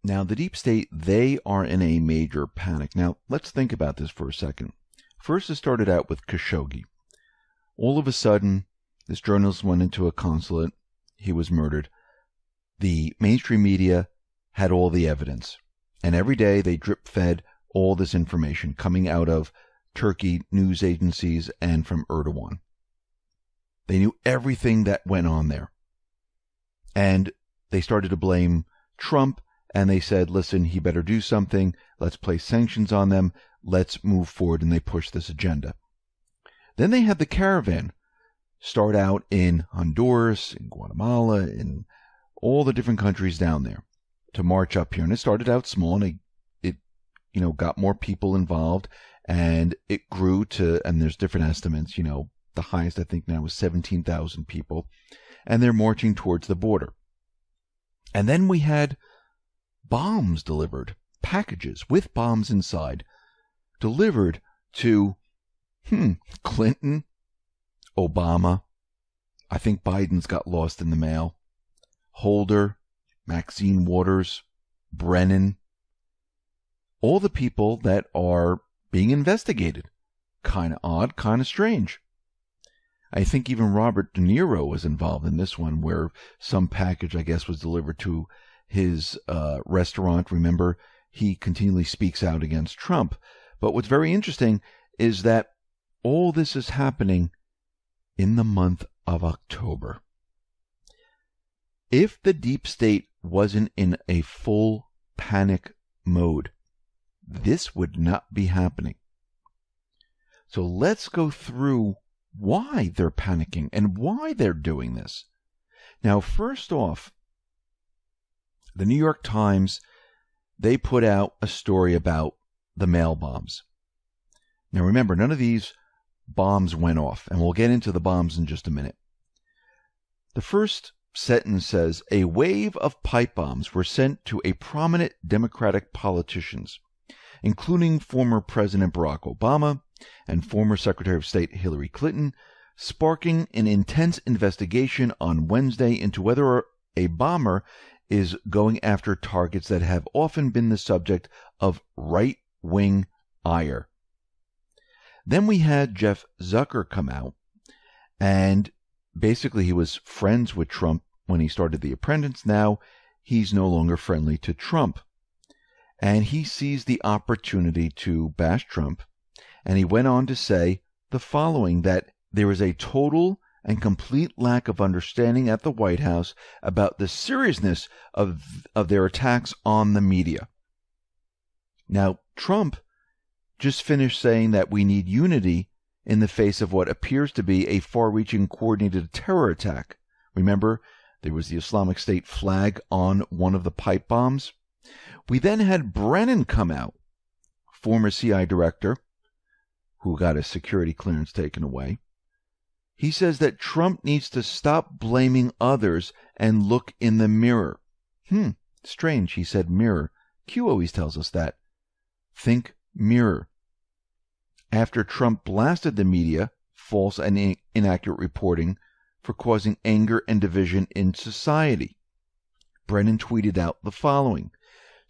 Now, the deep state, they are in a major panic. Now, let's think about this for a second. First, it started out with Khashoggi. All of a sudden, this journalist went into a consulate. He was murdered. The mainstream media had all the evidence. And every day they drip-fed all this information coming out of Turkey news agencies and from Erdogan. They knew everything that went on there. And they started to blame Trump, and they said, listen, he better do something. Let's place sanctions on them. Let's move forward, and they pushed this agenda. Then they had the caravan start out in Honduras, in Guatemala, in all the different countries down there to march up here. And it started out small, and it got more people involved, and it grew to, and there's different estimates, the highest I think now is 17,000 people, and they're marching towards the border. And then we had bombs delivered, packages with bombs inside, delivered to Clinton, Obama, I think Biden's got lost in the mail, Holder, Maxine Waters, Brennan, all the people that are being investigated. Kind of odd, kind of strange. I think even Robert De Niro was involved in this one, where some package, I guess, was delivered to his restaurant. Remember, he continually speaks out against Trump. But what's very interesting is that all this is happening in the month of October. If the deep state wasn't in a full panic mode, this would not be happening. So let's go through why they're panicking and why they're doing this. Now, first off, the New York Times, they put out a story about the mail bombs. Now, remember, none of these bombs went off, and we'll get into the bombs in just a minute. The first sentence says, a wave of pipe bombs were sent to a prominent Democratic politicians, including former President Barack Obama and former Secretary of State Hillary Clinton, sparking an intense investigation on Wednesday into whether a bomber is going after targets that have often been the subject of right-wing ire. Then we had Jeff Zucker come out, and basically he was friends with Trump when he started The Apprentice. Now he's no longer friendly to Trump. And he sees the opportunity to bash Trump, and he went on to say the following, that there is a total and complete lack of understanding at the White House about the seriousness of their attacks on the media. Now, Trump just finished saying that we need unity in the face of what appears to be a far-reaching coordinated terror attack. Remember, there was the Islamic State flag on one of the pipe bombs. We then had Brennan come out, former CIA director, who got his security clearance taken away. He says that Trump needs to stop blaming others and look in the mirror. Strange, he said mirror. Q always tells us that. Think mirror. After Trump blasted the media, false and inaccurate reporting, for causing anger and division in society, Brennan tweeted out the following,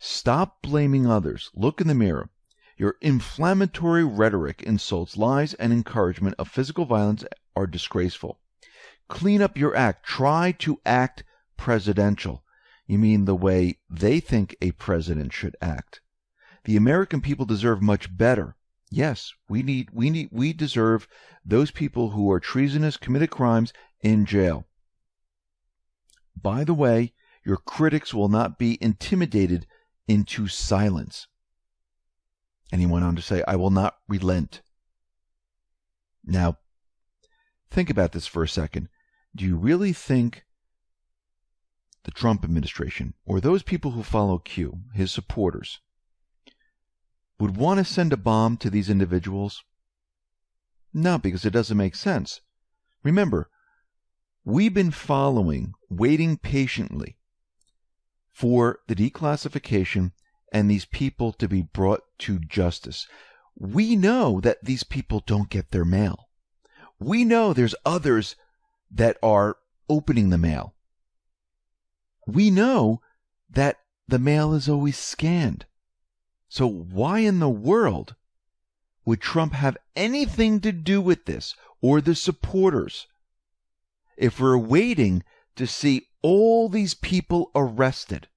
stop blaming others. Look in the mirror. Your inflammatory rhetoric, insults, lies, and encouragement of physical violence are disgraceful. Clean up your act. Try to act presidential. You mean the way they think a president should act. The American people deserve much better. Yes, we deserve those people who are treasonous, committed crimes in jail. By the way, your critics will not be intimidated into silence. And he went on to say, I will not relent. Now, think about this for a second. Do you really think the Trump administration, or those people who follow Q, his supporters, would want to send a bomb to these individuals? No, because it doesn't make sense. Remember, we've been waiting patiently for the declassification and these people to be brought to justice. We know that these people don't get their mail. We know there's others that are opening the mail. We know that the mail is always scanned. So why in the world would Trump have anything to do with this, or the supporters, if we're waiting to see all these people arrested?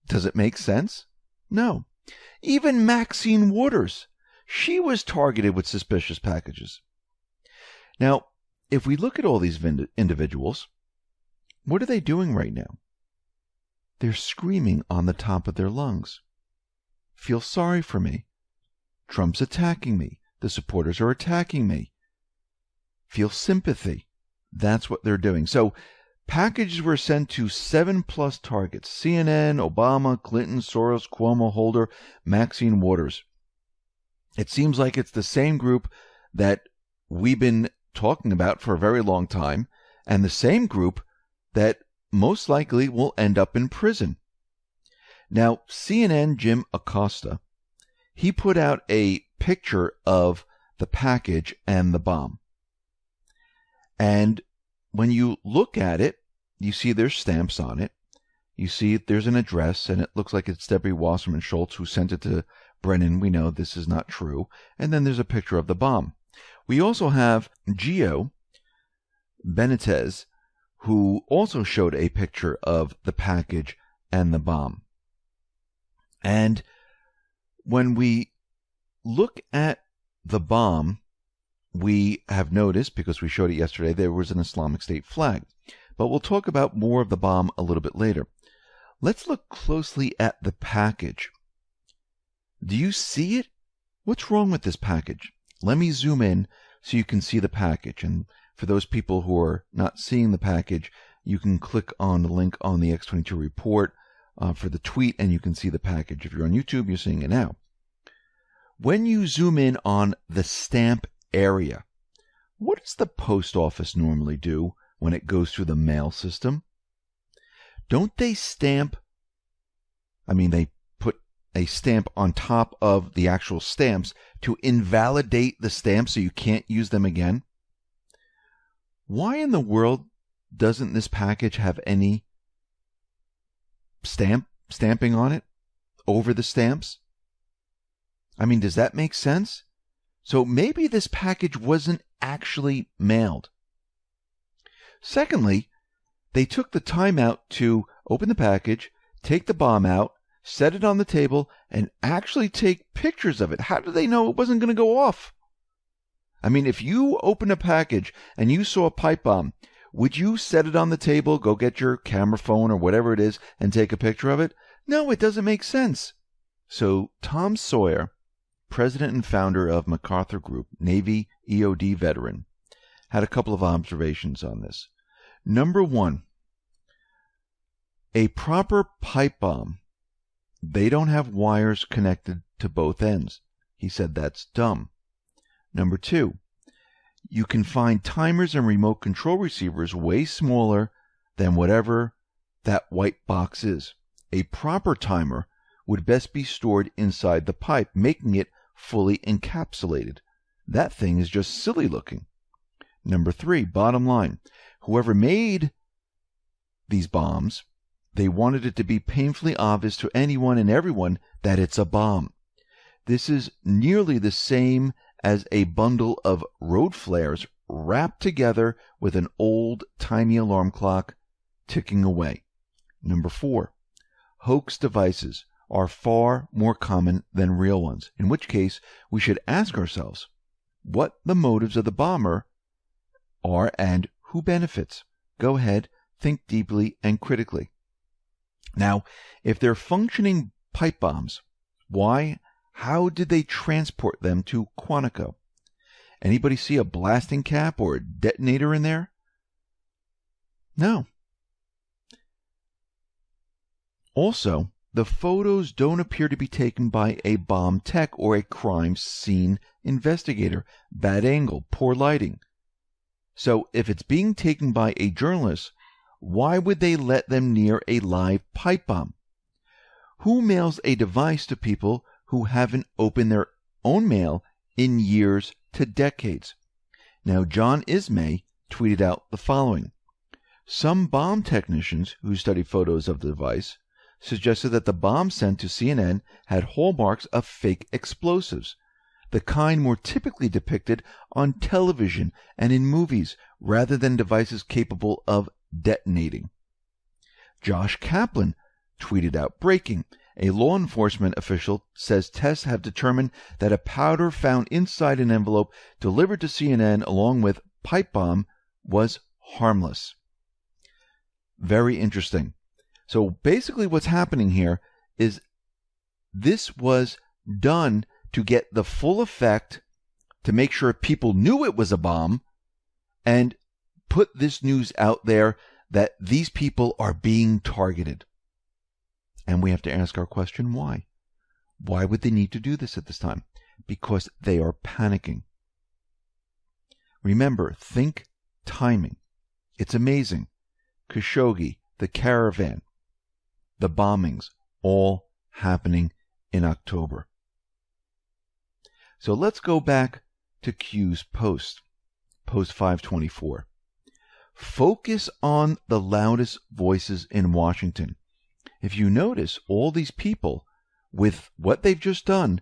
Does it make sense? No. Even Maxine Waters, she was targeted with suspicious packages. Now, if we look at all these individuals, what are they doing right now? They're screaming on the top of their lungs. Feel sorry for me. Trump's attacking me. The supporters are attacking me. Feel sympathy. That's what they're doing. So, packages were sent to 7+ targets: CNN, Obama, Clinton, Soros, Cuomo, Holder, Maxine Waters. It seems like it's the same group that we've been talking about for a very long time, and the same group that most likely will end up in prison. Now, CNN Jim Acosta, he put out a picture of the package and the bomb. And when you look at it, you see there's stamps on it. You see there's an address, and it looks like it's Debbie Wasserman Schultz who sent it to Brennan. We know this is not true. And then there's a picture of the bomb. We also have Gio Benitez, who also showed a picture of the package and the bomb. And when we look at the bomb, we have noticed, because we showed it yesterday, there was an Islamic State flag. But we'll talk about more of the bomb a little bit later. Let's look closely at the package. Do you see it? What's wrong with this package? Let me zoom in so you can see the package. And for those people who are not seeing the package, you can click on the link on the X22 report for the tweet, and you can see the package. If you're on YouTube, you're seeing it now. When you zoom in on the stamp area, what does the post office normally do when it goes through the mail system? Don't they stamp? They put a stamp on top of the actual stamps to invalidate the stamps so you can't use them again. Why in the world doesn't this package have any stamping on it over the stamps? Does that make sense? So maybe this package wasn't actually mailed. Secondly, they took the time out to open the package, take the bomb out, set it on the table, and actually take pictures of it. How did they know it wasn't going to go off? If you open a package and you saw a pipe bomb, would you set it on the table, go get your camera phone or whatever it is, and take a picture of it? No, it doesn't make sense. So Tom Sawyer, president and founder of MacArthur Group, Navy EOD veteran, had a couple of observations on this. Number one, a proper pipe bomb, they don't have wires connected to both ends. He said that's dumb. Number two, you can find timers and remote control receivers way smaller than whatever that white box is. A proper timer would best be stored inside the pipe, making it fully encapsulated. That thing is just silly looking. Number three, bottom line, whoever made these bombs, they wanted it to be painfully obvious to anyone and everyone that it's a bomb. This is nearly the same as a bundle of road flares wrapped together with an old-timey alarm clock ticking away. Number four, hoax devices are far more common than real ones, in which case we should ask ourselves what the motives of the bomber are and who benefits. Go ahead, think deeply and critically. Now, if they're functioning pipe bombs, why? How did they transport them to Quantico? Anybody see a blasting cap or a detonator in there? No. Also, the photos don't appear to be taken by a bomb tech or a crime scene investigator. Bad angle, poor lighting. So if it's being taken by a journalist, why would they let them near a live pipe bomb? Who mails a device to people who haven't opened their own mail in years to decades? Now, John Ismay tweeted out the following. Some bomb technicians who studied photos of the device suggested that the bomb sent to CNN had hallmarks of fake explosives, the kind more typically depicted on television and in movies, rather than devices capable of detonating. Josh Kaplan tweeted out, breaking, a law enforcement official says tests have determined that a powder found inside an envelope delivered to CNN along with pipe bomb was harmless. Very interesting. So basically what's happening here is this was done to get the full effect, to make sure people knew it was a bomb, and put this news out there that these people are being targeted. And we have to ask our question, why? Why would they need to do this at this time? Because they are panicking. Remember, think timing. It's amazing. Khashoggi, the caravan, the bombings, all happening in October. So let's go back to Q's post 524. Focus on the loudest voices in Washington. If you notice, all these people, with what they've just done,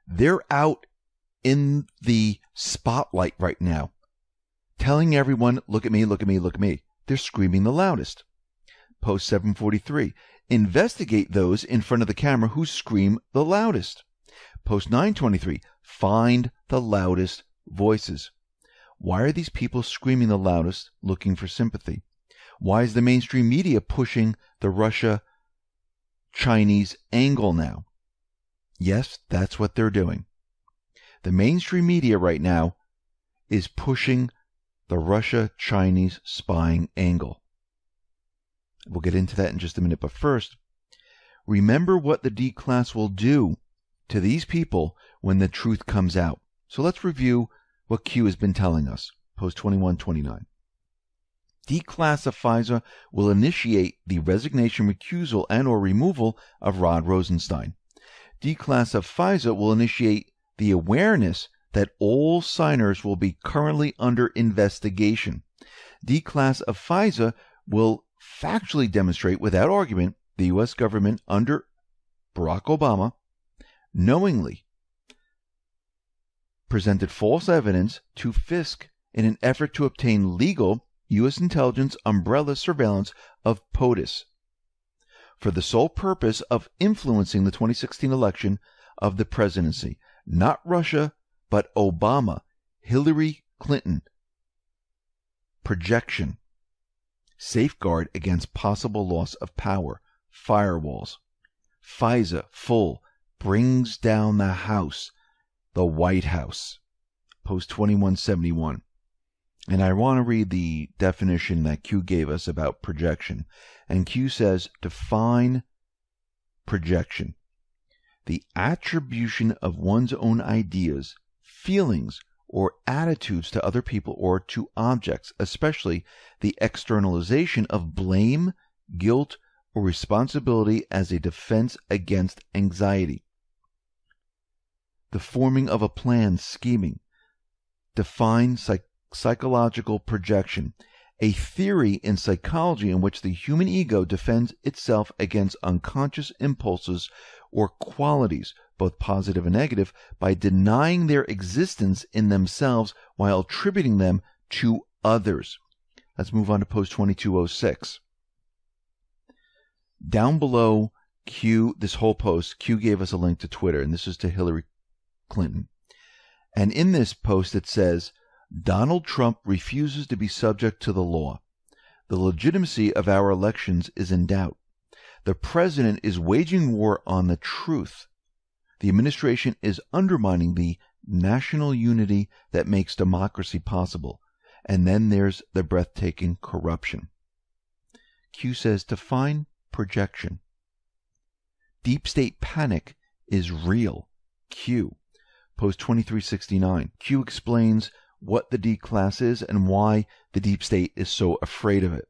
they're out in the spotlight right now, telling everyone, look at me, look at me, look at me. They're screaming the loudest. Post 743. Investigate those in front of the camera who scream the loudest. Post 923. Find the loudest voices. Why are these people screaming the loudest, looking for sympathy? Why is the mainstream media pushing the Russia-Chinese angle now? Yes, that's what they're doing. The mainstream media right now is pushing the Russia-Chinese spying angle. We'll get into that in just a minute, but first, remember what the D class will do to these people when the truth comes out. So let's review what Q has been telling us. Post 2129. D-class of FISA will initiate the resignation, recusal, and or removal of Rod Rosenstein. D-class of FISA will initiate the awareness that all signers will be currently under investigation. D-class of FISA will factually demonstrate without argument the U.S. government under Barack Obama knowingly presented false evidence to Fisk in an effort to obtain legal U.S. intelligence umbrella surveillance of POTUS for the sole purpose of influencing the 2016 election of the presidency. Not Russia, but Obama, Hillary Clinton. Projection. Safeguard against possible loss of power. Firewalls. FISA, full, brings down the House, the White House. Post 2171. And I want to read the definition that Q gave us about projection. And Q says, define projection. The attribution of one's own ideas, feelings, or attitudes to other people or to objects, especially the externalization of blame, guilt, or responsibility as a defense against anxiety. The forming of a plan, scheming. Define psychological projection, a theory in psychology in which the human ego defends itself against unconscious impulses or qualities, both positive and negative, by denying their existence in themselves while attributing them to others. Let's move on to post 2206. Down below Q, this whole post, Q gave us a link to Twitter, and this is to Hillary Clinton. And in this post it says, Donald Trump refuses to be subject to the law. The legitimacy of our elections is in doubt. The president is waging war on the truth. The administration is undermining the national unity that makes democracy possible. And then there's the breathtaking corruption. Q says, define projection. Deep state panic is real. Q. Post 2369. Q explains what the D class is and why the deep state is so afraid of it.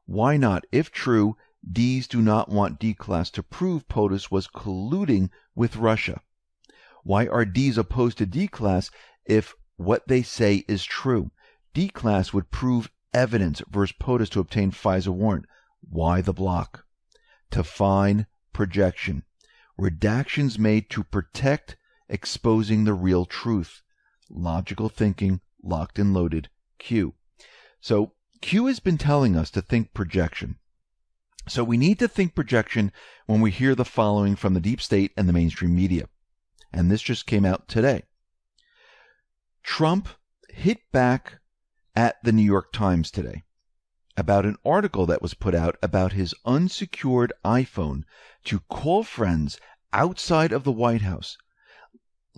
Why not, if true, Ds do not want D class to prove POTUS was colluding with Russia? Why are Ds opposed to D class if what they say is true? D class would prove evidence versus POTUS to obtain FISA warrant. Why the block? to fine projection. Redactions made to protect exposing the real truth. Logical thinking, locked and loaded, Q. So Q has been telling us to think projection. So we need to think projection when we hear the following from the deep state and the mainstream media. And this just came out today. Trump hit back at the New York Times today about an article that was put out about his unsecured iPhone to call friends outside of the White House.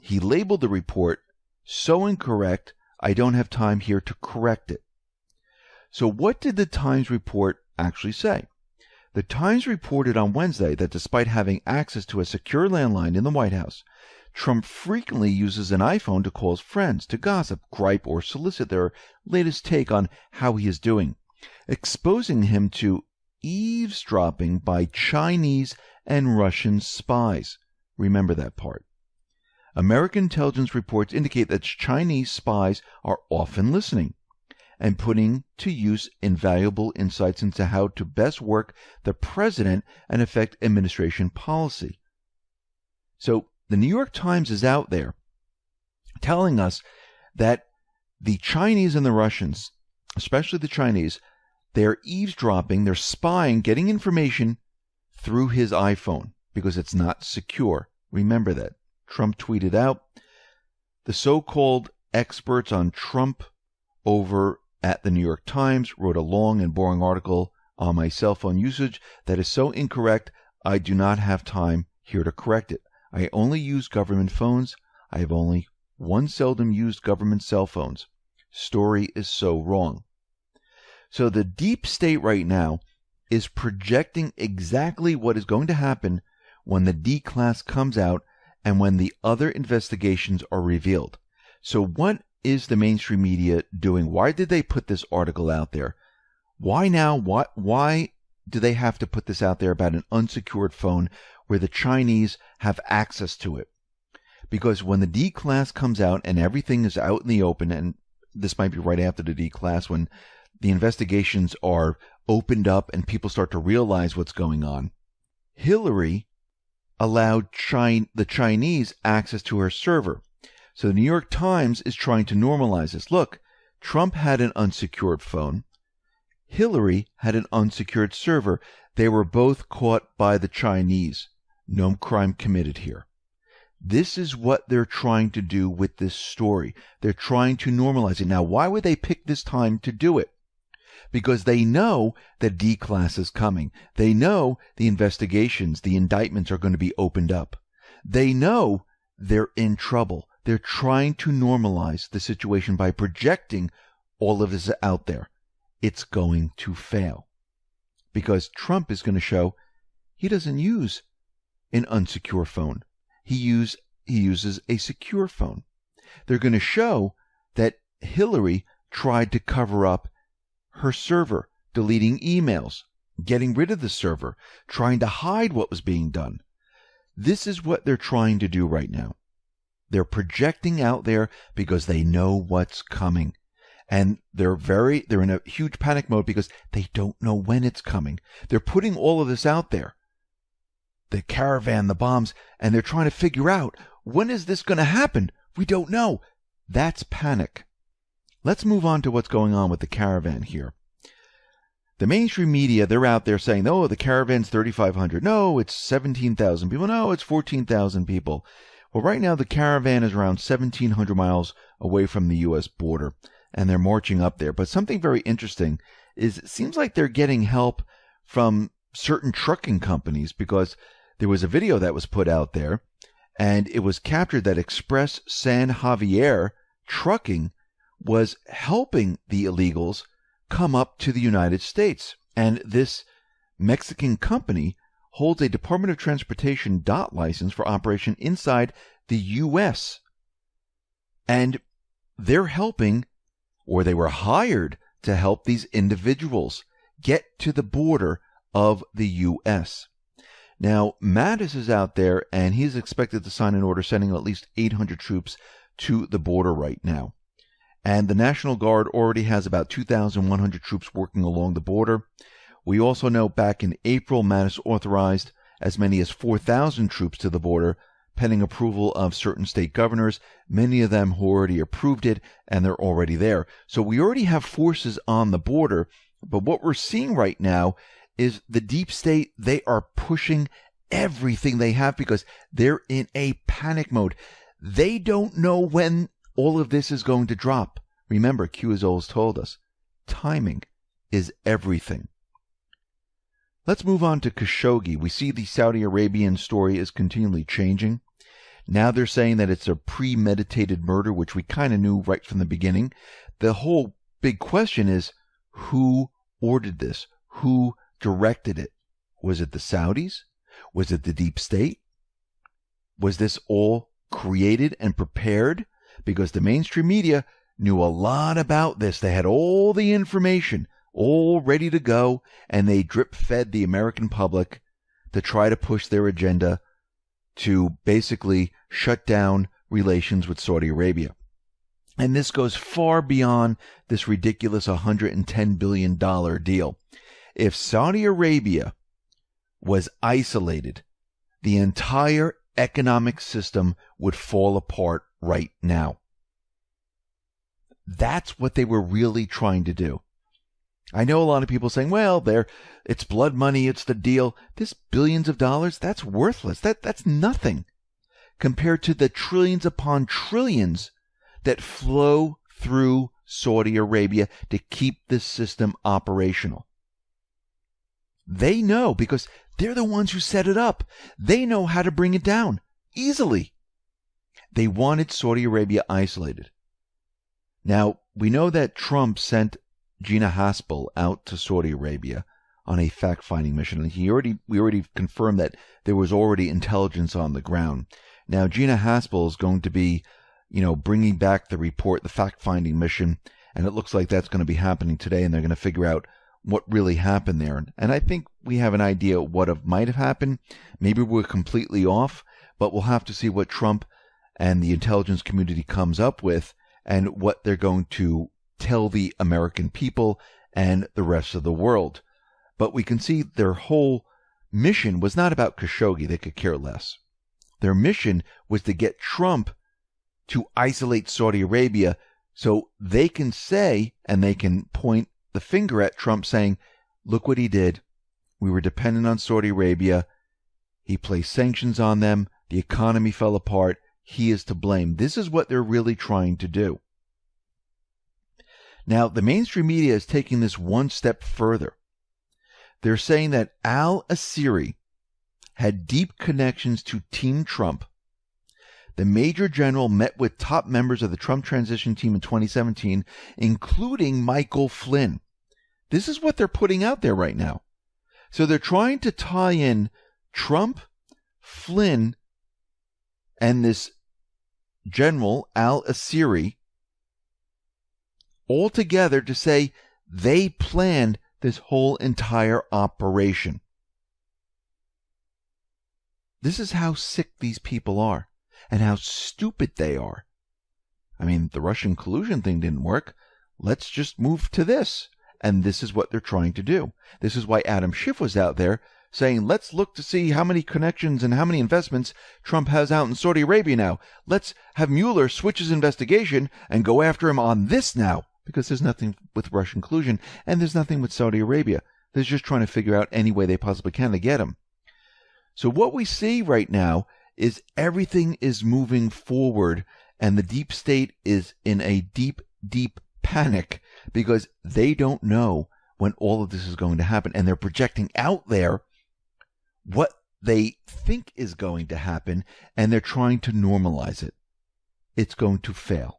He labeled the report, "So incorrect, I don't have time here to correct it." So what did the Times report actually say? The Times reported on Wednesday that despite having access to a secure landline in the White House, Trump frequently uses an iPhone to call his friends to gossip, gripe, or solicit their latest take on how he is doing, exposing him to eavesdropping by Chinese and Russian spies. Remember that part. American intelligence reports indicate that Chinese spies are often listening and putting to use invaluable insights into how to best work the president and affect administration policy. So the New York Times is out there telling us that the Chinese and the Russians, especially the Chinese, they're eavesdropping, they're spying, getting information through his iPhone because it's not secure. Remember that. Trump tweeted out, the so-called experts on Trump over at the New York Times wrote a long and boring article on my cell phone usage that is so incorrect, I do not have time here to correct it. I only use government phones. I have only one seldom used government cell phones. Story is so wrong. So the deep state right now is projecting exactly what is going to happen when the D-class comes out and when the other investigations are revealed. So what is the mainstream media doing? Why did they put this article out there? Why now? Why do they have to put this out there about an unsecured phone where the Chinese have access to it? Because when the D-class comes out and everything is out in the open, and this might be right after the D-class, when the investigations are opened up and people start to realize what's going on, Hillary allowed the Chinese access to her server. So the New York Times is trying to normalize this. Look, Trump had an unsecured phone. Hillary had an unsecured server. They were both caught by the Chinese. No crime committed here. This is what they're trying to do with this story. They're trying to normalize it. Now, why would they pick this time to do it? Because they know that D-class is coming. They know the investigations, the indictments are going to be opened up. They know they're in trouble. They're trying to normalize the situation by projecting all of this out there. It's going to fail. Because Trump is going to show he doesn't use an unsecure phone. He uses a secure phone. They're going to show that Hillary tried to cover up her server, deleting emails, getting rid of the server, trying to hide what was being done. This is what they're trying to do right now. They're projecting out there because they know what's coming. And they're in a huge panic mode because they don't know when it's coming. They're putting all of this out there. The caravan, the bombs, and they're trying to figure out, when is this going to happen? We don't know. That's panic. Let's move on to what's going on with the caravan here. The mainstream media, they're out there saying, oh, the caravan's 3,500. No, it's 17,000 people. No, it's 14,000 people. Well, right now the caravan is around 1,700 miles away from the U.S. border, and they're marching up there. But something very interesting is it seems like they're getting help from certain trucking companies, because there was a video that was put out there, and it was captured that Express San Javier Trucking was helping the illegals come up to the United States. And this Mexican company holds a Department of Transportation DOT license for operation inside the U.S. And they're helping, or they were hired to help these individuals get to the border of the U.S. Now, Mattis is out there, and he's expected to sign an order sending at least 800 troops to the border right now. And the National Guard already has about 2,100 troops working along the border. We also know back in April, Mattis authorized as many as 4,000 troops to the border, pending approval of certain state governors, many of them who already approved it, and they're already there. So we already have forces on the border, but what we're seeing right now is the deep state, they are pushing everything they have because they're in a panic mode. They don't know when all of this is going to drop. Remember, Q has always told us, timing is everything. Let's move on to Khashoggi. We see the Saudi Arabian story is continually changing. Now they're saying that it's a premeditated murder, which we kind of knew right from the beginning. The whole big question is, who ordered this? Who directed it? Was it the Saudis? Was it the deep state? Was this all created and prepared? Because the mainstream media knew a lot about this. They had all the information all ready to go, and they drip-fed the American public to try to push their agenda to basically shut down relations with Saudi Arabia. And this goes far beyond this ridiculous $110 billion deal. If Saudi Arabia was isolated, the entire economic system would fall apart right now. That's what they were really trying to do. I know a lot of people saying, well, it's blood money, it's the deal. This billions of dollars, that's worthless. That's nothing compared to the trillions upon trillions that flow through Saudi Arabia to keep this system operational. They know because they're the ones who set it up. They know how to bring it down easily. They wanted Saudi Arabia isolated. Now, we know that Trump sent Gina Haspel out to Saudi Arabia on a fact-finding mission. And we already confirmed that there was already intelligence on the ground. Now, Gina Haspel is going to be, bringing back the report, the fact-finding mission, and it looks like that's going to be happening today, and they're going to figure out what really happened there. And I think we have an idea what might have happened. Maybe we're completely off, but we'll have to see what Trump and the intelligence community comes up with and what they're going to tell the American people and the rest of the world. But we can see their whole mission was not about Khashoggi. They could care less. Their mission was to get Trump to isolate Saudi Arabia so they can say, and they can point the finger at Trump saying, look what he did. We were dependent on Saudi Arabia. He placed sanctions on them. The economy fell apart. He is to blame. This is what they're really trying to do. Now, the mainstream media is taking this one step further. They're saying that al-Asiri had deep connections to Team Trump. The Major General met with top members of the Trump transition team in 2017, including Michael Flynn. This is what they're putting out there right now. So they're trying to tie in Trump, Flynn, and this General al-Asiri all together to say they planned this whole entire operation. This is how sick these people are and how stupid they are. I mean, the Russian collusion thing didn't work. Let's just move to this. And this is what they're trying to do. This is why Adam Schiff was out there saying, let's look to see how many connections and how many investments Trump has out in Saudi Arabia now. Let's have Mueller switch his investigation and go after him on this now. Because there's nothing with Russian collusion and there's nothing with Saudi Arabia. They're just trying to figure out any way they possibly can to get him. So what we see right now is everything is moving forward and the deep state is in a deep, deep panic because they don't know when all of this is going to happen. And they're projecting out there what they think is going to happen and they're trying to normalize it. It's going to fail.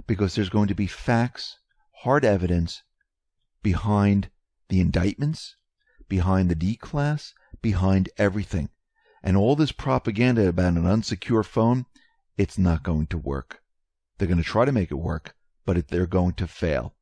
Because there's going to be facts, hard evidence behind the indictments, behind the D-class, behind everything. And all this propaganda about an unsecure phone, it's not going to work. They're going to try to make it work, but they're going to fail.